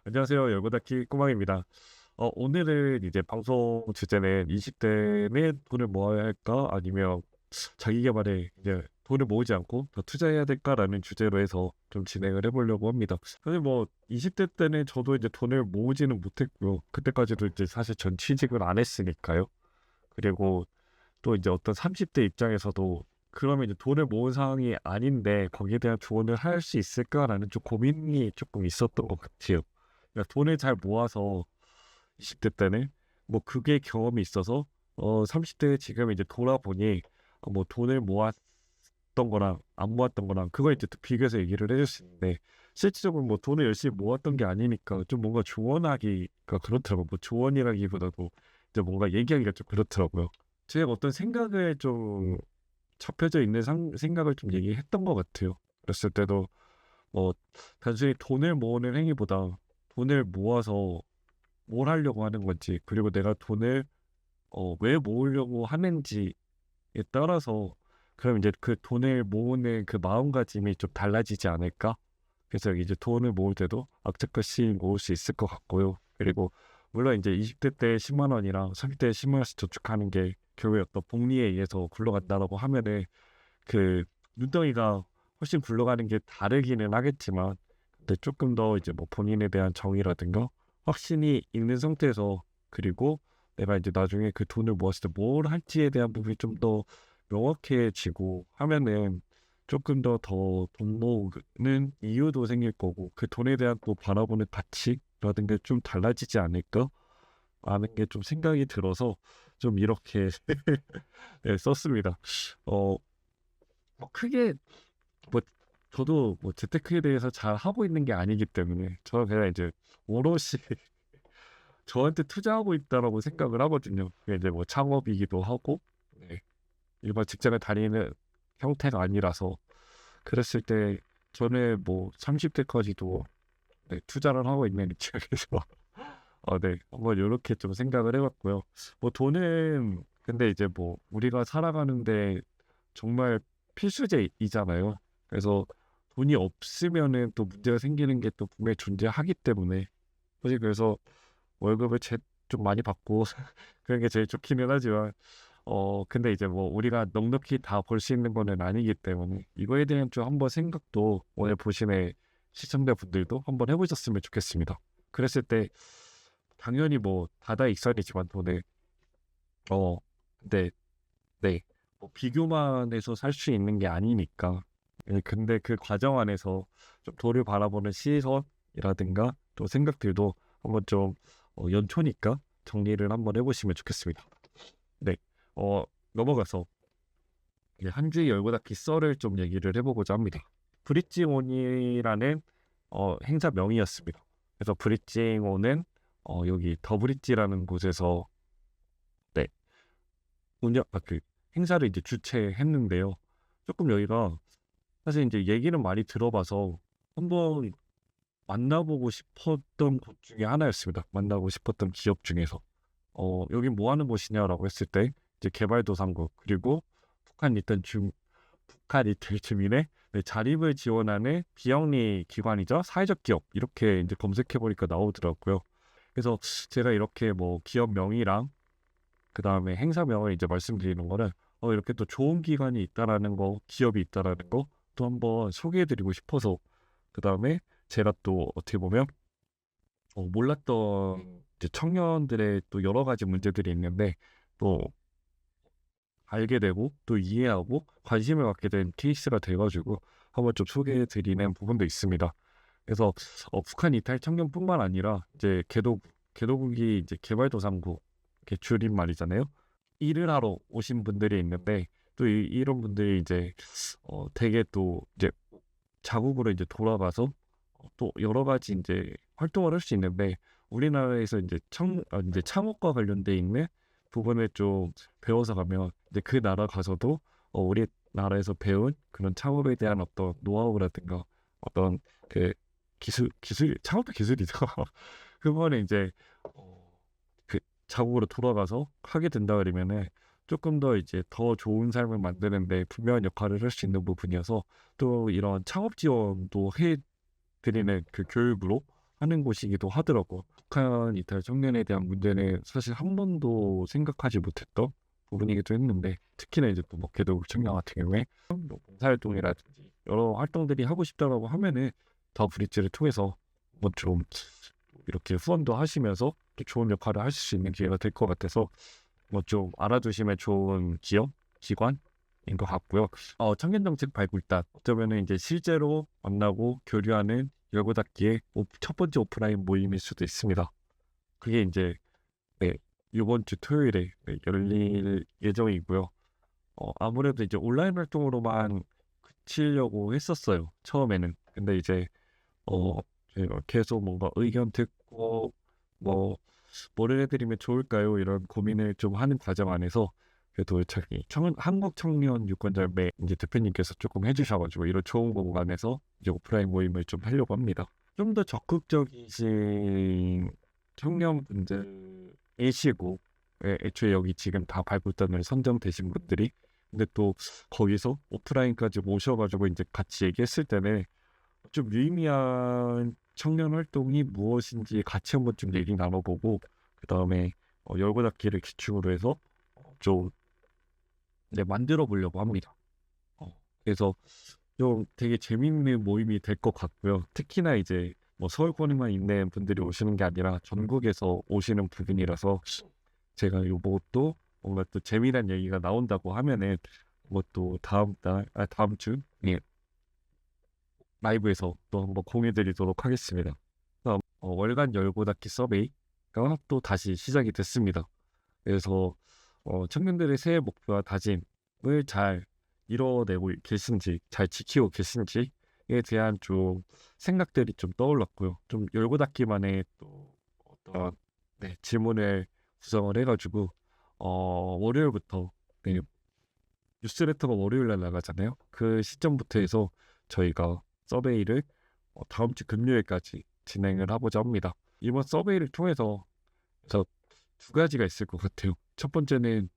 안녕하세요. 열고닫기 꼬망입니다. 오늘은 이제 방송 주제는 20대는 돈을 모아야 할까? 아니면 자기 개발에 이제 돈을 모으지 않고 더 투자해야 될까라는 주제로 해서 좀 진행을 해보려고 합니다. 사실 뭐 20대 때는 저도 이제 돈을 모으지는 못했고요. 그때까지도 이제 사실 전 취직을 안 했으니까요. 그리고 또 이제 어떤 30대 입장에서도 그러면 이제 돈을 모은 상황이 아닌데 거기에 대한 조언을 할 수 있을까라는 좀 고민이 조금 있었던 것 같아요. 그러니까 돈을 잘 모아서 20대 때는 뭐 그게 경험이 있어서 30대 지금 이제 돌아보니 뭐 돈을 모았던 거랑 안 모았던 거랑 그걸 이제 또 비교해서 얘기를 해줄 수 있는데 실질적으로 뭐 돈을 열심히 모았던 게 아니니까 좀 뭔가 조언하기가 그렇더라고요. 뭐 조언이라기보다도 이제 뭔가 얘기하기가 좀 그렇더라고요. 제가 어떤 생각을 좀 접혀져 있는 생각을 좀 얘기했던 것 같아요. 그랬을 때도 뭐 단순히 돈을 모으는 행위보다 돈을 모아서 뭘 하려고 하는 건지 그리고 내가 돈을 왜 모으려고 하는지에 따라서 그럼 이제 그 돈을 모으는 그 마음가짐이 좀 달라지지 않을까? 그래서 이제 돈을 모을 때도 악착같이 모을 수 있을 것 같고요. 그리고 물론 이제 20대 때 10만 원이랑 30대 10만 원씩 저축하는 게 결국에 어떤 복리에 의해서 굴러간다라고 하면은 그 눈덩이가 훨씬 굴러가는 게 다르기는 하겠지만 근데 조금 더 이제 뭐 본인에 대한 정의라든가 확신이 있는 상태에서 그리고 내가 이제 나중에 그 돈을 모았을 때 뭘 할지에 대한 부분이 좀 더 명확해지고 하면은 조금 더 돈 모으는 이유도 생길 거고 그 돈에 대한 또 바라보는 가치라든가 좀 달라지지 않을까 하는 게 좀 생각이 들어서 좀 이렇게 네, 썼습니다. 어, 뭐 크게 뭐 저도 뭐 재테크에 대해서 잘 하고 있는 게 아니기 때문에 저는 그냥 이제 오롯이 저한테 투자하고 있다라고 생각을 하거든요. 그게 이제 뭐 창업이기도 하고 네, 일반 직장을 다니는 형태가 아니라서 그랬을 때 저는 뭐 30대까지도 네, 투자를 하고 있는 입장에서 네, 한번 이렇게 좀 생각을 해봤고요. 뭐 돈은 근데 이제 뭐 우리가 살아가는데 정말 필수제이잖아요. 그래서 돈이 없으면은 또 문제가 생기는 게 또 분명히 존재하기 때문에 사실 그래서 월급을 좀 많이 받고 그런 게 제일 좋기는 하지만 근데 이제 뭐 우리가 넉넉히 다 벌 수 있는 거는 아니기 때문에 이거에 대한 좀 한번 생각도 오늘 보시는 시청자 분들도 한번 해보셨으면 좋겠습니다. 그랬을 때 당연히 뭐 다다익선이지만 돈을 어 근데 네. 뭐 비교만 해서 살 수 있는 게 아니니까. 예, 근데 그 과정 안에서 좀 도를 바라보는 시선이라든가 또 생각들도 한번 좀 연초니까 정리를 한번 해보시면 좋겠습니다. 네. 어, 넘어가서 이제 한 주의 열고 닫기 썰을 좀 얘기를 해보고자 합니다. 브릿지온이라는 행사명이었습니다. 그래서 브릿지온은 여기 더브릿지라는 곳에서 네, 그 행사를 이제 주최했는데요. 조금 여기가 사실 이제 얘기는 많이 들어봐서 한번 만나보고 싶었던 곳 중에 하나였습니다. 만나고 싶었던 기업 중에서 여기 뭐 하는 곳이냐라고 했을 때 이제 개발도상국 그리고 북한 이탈 중 북한 이탈 주민의 네, 자립을 지원하는 비영리 기관이자 사회적 기업 이렇게 이제 검색해 보니까 나오더라고요. 그래서 제가 이렇게 뭐 기업 명이랑 그 다음에 행사명을 이제 말씀드리는 거는 이렇게 또 좋은 기관이 있다라는 거, 기업이 있다라는 거 또 한번 소개해드리고 싶어서 그 다음에 제가 또 어떻게 보면 몰랐던 이제 청년들의 또 여러 가지 문제들이 있는데 또 알게 되고 또 이해하고 관심을 갖게 된 케이스가 돼가지고 한번 좀 소개해드리는 부분도 있습니다. 그래서 북한 이탈 청년뿐만 아니라 이제 개도국이 이제 개발도상국 이렇게 줄임말이잖아요. 일을 하러 오신 분들이 있는데 또 이런 분들이 이제 되게 또 이제 자국으로 이제 돌아가서 또 여러 가지 이제 활동을 할 수 있는데 우리나라에서 이제 이제 창업과 관련돼 있는 부분을 좀 배워서 가면 이제 그 나라 가서도 우리나라에서 배운 그런 창업에 대한 어떤 노하우라든가 어떤 그 기술 창업도 기술이죠. 그거는 이제 그 자국으로 돌아가서 하게 된다 그러면은 조금 더 이제 더 좋은 삶을 만드는데 분명한 역할을 할 수 있는 부분이어서 또 이런 창업 지원도 해 드리는 그 교육으로 하는 곳이기도 하더라고. 북한 이탈 청년에 대한 문제는 사실 한 번도 생각하지 못했던 부분이기도 했는데, 특히나 이제 또 뭐 개도국 청년 같은 경우에 뭐 봉사활동이라든지 여러 활동들이 하고 싶다라고 하면은 더 브릿지를 통해서 뭐 좀 이렇게 후원도 하시면서 또 좋은 역할을 하실 수 있는 기회가 될 것 같아서 뭐 좀 알아두시면 좋은 기업, 기관인 것 같고요. 청년정책 발굴단 어쩌면은 이제 실제로 만나고 교류하는 열고 닫기의 첫 번째 오프라인 모임일 수도 있습니다. 그게 이제 네, 이번 주 토요일에 열릴 예정이고요. 아무래도 이제 온라인 활동으로만 그치려고 했었어요. 처음에는. 근데 이제 저희가 계속 뭔가 의견 듣고 뭐 뭐를 해드리면 좋을까요? 이런 고민을 좀 하는 과정 안에서 그래도 저기 한국 청년 유권자매 이제 대표님께서 조금 해주셔가지고 이런 좋은 공간에서 이제 오프라인 모임을 좀 하려고 합니다. 좀 더 적극적이신 청년분들이시고 애초에 여기 지금 다 발굴단을 선정되신 분들이 근데 또 거기서 오프라인까지 모셔가지고 이제 같이 얘기했을 때는 좀 유의미한 청년 활동이 무엇인지 같이 한번 좀 얘기 나눠보고 그 다음에 열고 닫기를 기축으로 해서 좀 만들어 보려고 합니다. 그래서 좀 되게 재밌는 모임이 될 것 같고요. 특히나 이제 뭐 서울권에만 있는 분들이 오시는 게 아니라 전국에서 오시는 부분이라서 제가 요것도 뭔가 또 재미난 얘기가 나온다고 하면은 뭐 또 다음 주 라이브에서 또 한번 공유드리도록 하겠습니다. 다음 월간 열고 닫기 서베이가 또 다시 시작이 됐습니다. 그래서 청년들의 새해 목표와 다짐을 잘 이뤄내고 계신지, 잘 지키고 계신지에 대한 좀 생각들이 좀 떠올랐고요. 좀 열고 닫기만의 또 어떤 질문을 구성을 해가지고 월요일부터 뉴스레터가 월요일 날 나가잖아요. 그 시점부터 해서 저희가 서베이를 다음 주 금요일까지 진행을 하고자 합니다. 이번 서베이를 통해서 두 가지가 있을 것 같아요. 첫 번째는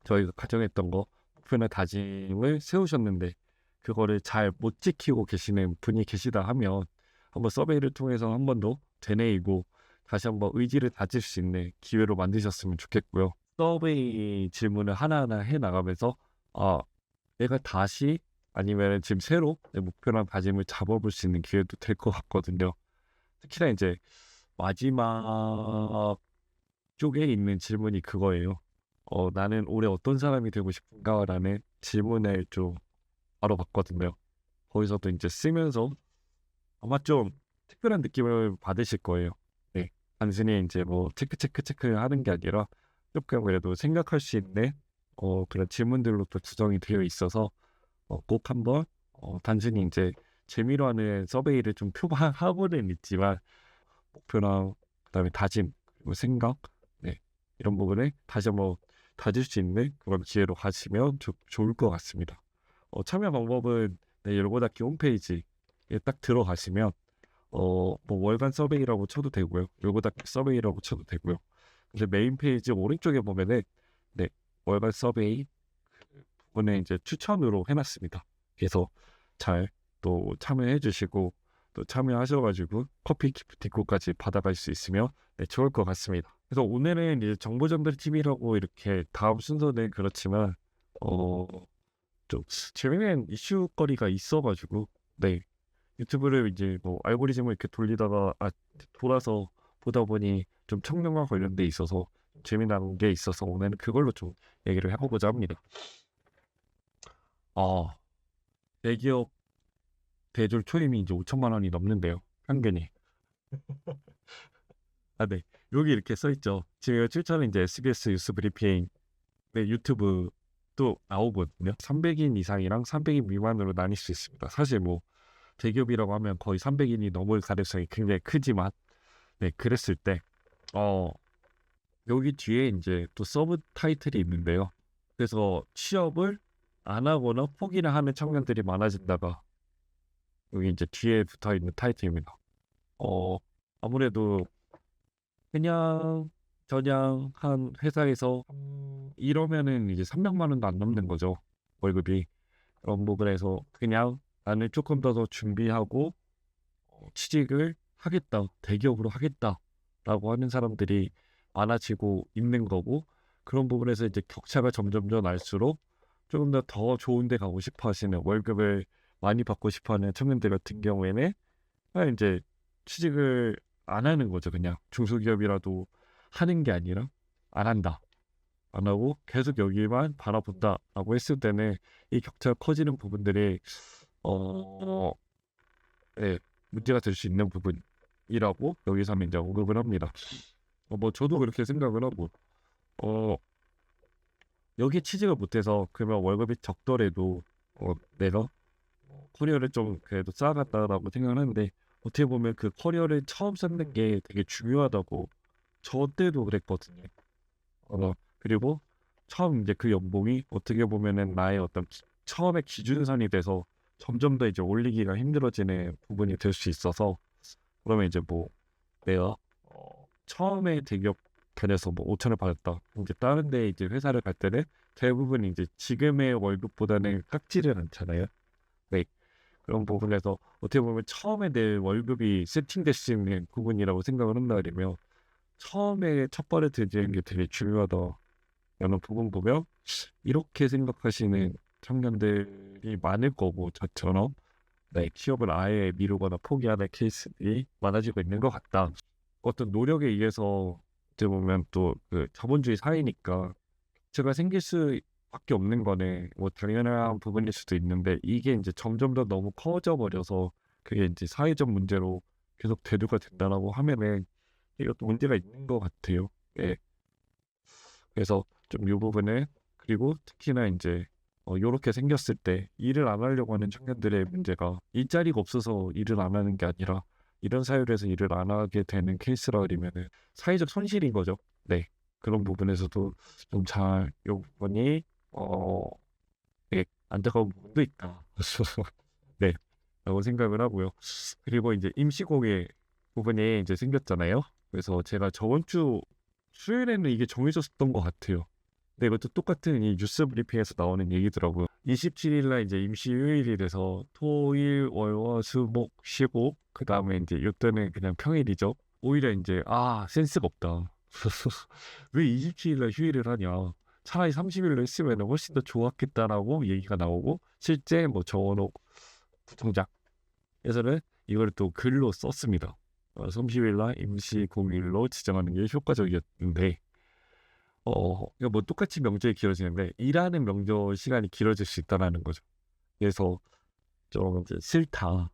저희가 가정했던 거 목표나 다짐을 세우셨는데 그거를 잘 못 지키고 계시는 분이 계시다 하면 한번 서베이를 통해서 한 번 더 되뇌이고 다시 한번 의지를 다질 수 있는 기회로 만드셨으면 좋겠고요. 서베이 질문을 하나하나 해 나가면서 내가 다시 아니면 지금 새로 내 목표랑 다짐을 잡아볼 수 있는 기회도 될 것 같거든요. 특히나 이제 마지막 쪽에 있는 질문이 그거예요. 나는 올해 어떤 사람이 되고 싶은가라는 질문을 좀 바로 봤거든요. 거기서도 이제 쓰면서 아마 좀 특별한 느낌을 받으실 거예요. 네. 단순히 이제 뭐 체크 하는 게 아니라 조금 그래도 생각할 수 있는 그런 질문들로 또 구성이 되어 있어서 꼭 한번 단순히 이제 재미로 하는 서베이를 좀 표방하고는 있지만 목표랑 그다음에 다짐 그리고 생각 이런 부분을 다시 한번 다질 수 있는 그런 기회로 가시면 좋을 것 같습니다. 참여 방법은 열고 닫기 홈페이지에 딱 들어가시면 뭐 월간 서베이라고 쳐도 되고요. 열고 닫기 서베이라고 쳐도 되고요. 근데 메인 페이지 오른쪽에 보면은 월간 서베이 부분에 이제 추천으로 해놨습니다. 그래서 잘 또 참여해 주시고 또 참여하셔가지고 커피 기프티콘까지 받아갈 수 있으면 좋을 것 같습니다. 그래서 오늘은 이제 정보전달 TV라고 이렇게 다음 순서는 그렇지만 좀 재미있는 이슈거리가 있어가지고 유튜브를 이제 뭐 알고리즘을 이렇게 돌아서 보다 보니 좀 청년과 관련돼 있어서 재미난 게 있어서 오늘은 그걸로 좀 얘기를 해보고자 합니다. 대기업 대졸 초임이 이제 5천만 원이 넘는데요. 평균이. 네. 여기 이렇게 써있죠. 지금 출처는 이제 SBS 뉴스 브리핑 유튜브도 나오거든요. 300인 이상이랑 300인 미만으로 나뉠 수 있습니다. 사실 뭐 대기업이라고 하면 거의 300인이 넘을 가능성이 굉장히 크지만 그랬을 때 여기 뒤에 이제 또 서브 타이틀이 있는데요. 그래서 취업을 안 하거나 포기를 하는 청년들이 많아진다가 여기 이제 뒤에 붙어 있는 타이틀입니다. 아무래도 그냥 한 회사에서 이러면은 이제 300만 원도 안 넘는 거죠. 월급이. 그런 부분에서 그냥 나는 조금 더 준비하고 취직을 하겠다, 대기업으로 하겠다라고 하는 사람들이 많아지고 있는 거고, 그런 부분에서 이제 격차가 점점점 날수록 조금 더 좋은 데 가고 싶어 하시는, 월급을 많이 받고 싶어 하는 청년들 같은 경우에는 이제 취직을 안 하는 거죠. 그냥 중소기업이라도 하는 게 아니라 안 한다, 안 하고 계속 여기만 바라본다라고 했을 때는 이 격차가 커지는 부분들이 어, 예, 문제가 될 수 있는 부분이라고 여기서는 이제 언급을 합니다. 뭐 저도 그렇게 생각을 하고, 어, 여기 취직을 못해서 그러면 월급이 적더라도 내가 커리어를 좀 그래도 쌓아갔다라고 생각을 하는데, 어떻게 보면 그 커리어를 처음 쌓는 게 되게 중요하다고 저 때도 그랬거든요. 그리고 처음 이제 그 연봉이 어떻게 보면은 나의 어떤 처음의 기준선이 돼서 점점 더 이제 올리기가 힘들어지는 부분이 될 수 있어서, 그러면 이제 뭐 내가 처음에 대기업 다녀서 뭐 5천을 받았다, 이제 다른 데 이제 회사를 갈 때는 대부분 이제 지금의 월급보다는 깎지를 않잖아요. 네. 그런 부분에서 어떻게 보면 처음에 내 월급이 세팅될 수 있는 부분이라고 생각을 한다 그러면, 처음에 첫 발을 들이는 게 되게 중요하다라는 부분 보면 이렇게 생각하시는 청년들이 많을 거고, 저처럼 네, 취업을 아예 미루거나 포기하는 케이스들이 많아지고 있는 것 같다. 어떤 노력에 의해서 어떻게 보면 또 그 자본주의 사회니까 제가 생길 수밖에 없는 거는 뭐 당연한 부분일 수도 있는데, 이게 이제 점점 더 너무 커져 버려서 그게 이제 사회적 문제로 계속 대두가 된다라고 하면은 이것도 문제가 있는 것 같아요. 예. 그래서 좀 이 부분을, 그리고 특히나 이제 요렇게 생겼을 때 일을 안 하려고 하는 청년들의 문제가 일자리가 없어서 일을 안 하는 게 아니라 이런 사유에서 일을 안 하게 되는 케이스라 그러면은 사회적 손실인 거죠. 네. 그런 부분에서도 좀 잘 요 부분이 네, 안타까운 부분도 있다. 네. 라고 생각을 하고요. 그리고 이제 임시공예 부분이 이제 생겼잖아요. 그래서 제가 저번 주 수요일에는 이게 정해졌었던 것 같아요. 근데 이것도 똑같은 이 뉴스 브리핑에서 나오는 얘기더라고요. 27일 날 이제 임시 휴일이 돼서 토일 월화수목 쉬고, 그 다음에 이제 이때는 그냥 평일이죠. 오히려 이제 센스가 없다. 왜 27일 날 휴일을 하냐. 차라리 30일로 했으면 훨씬 더 좋았겠다라고 얘기가 나오고, 실제 뭐 정원호 부총장에서는 이걸 또 글로 썼습니다. 30일 날 임시 공휴일로 지정하는 게 효과적이었는데, 이거 뭐 똑같이 명절이 길어지는데 일하는 명절 시간이 길어질 수 있다라는 거죠. 그래서 좀 이제 싫다.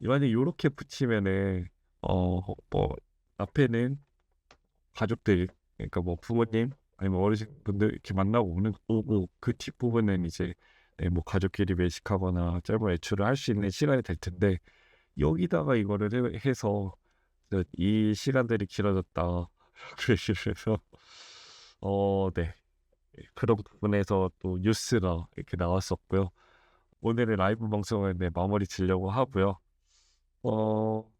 만약에 이렇게 붙이면은 뭐 앞에는 가족들, 그러니까 뭐 부모님 아니면 어르신분들 이렇게 만나고 오고, 그 뒷부분은 이제 네, 뭐 가족끼리 외식하거나 짧은 외출을 할 수 있는 시간이 될 텐데, 여기다가 이거를 해서 이 시간들이 길어졌다. 그래서 네. 그런 부분에서 또 뉴스가 이렇게 나왔었고요. 오늘의 라이브 방송을 네, 마무리 지려고 하고요. 어,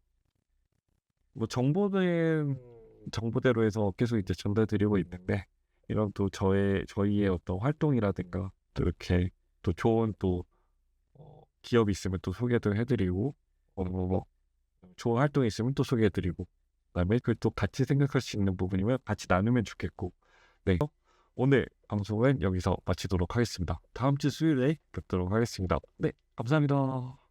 뭐 정보는 정보대로 해서 계속 이제 전달드리고 있는데, 이런 또 저희의 어떤 활동이라든가 또 이렇게 또 좋은 또 기업이 있으면 또 소개도 해드리고, 뭐 좋은 활동이 있으면 또 소개해드리고, 그다음에 그걸 또 같이 생각할 수 있는 부분이면 같이 나누면 좋겠고, 네. 오늘 방송은 여기서 마치도록 하겠습니다. 다음 주 수요일에 뵙도록 하겠습니다. 네, 감사합니다.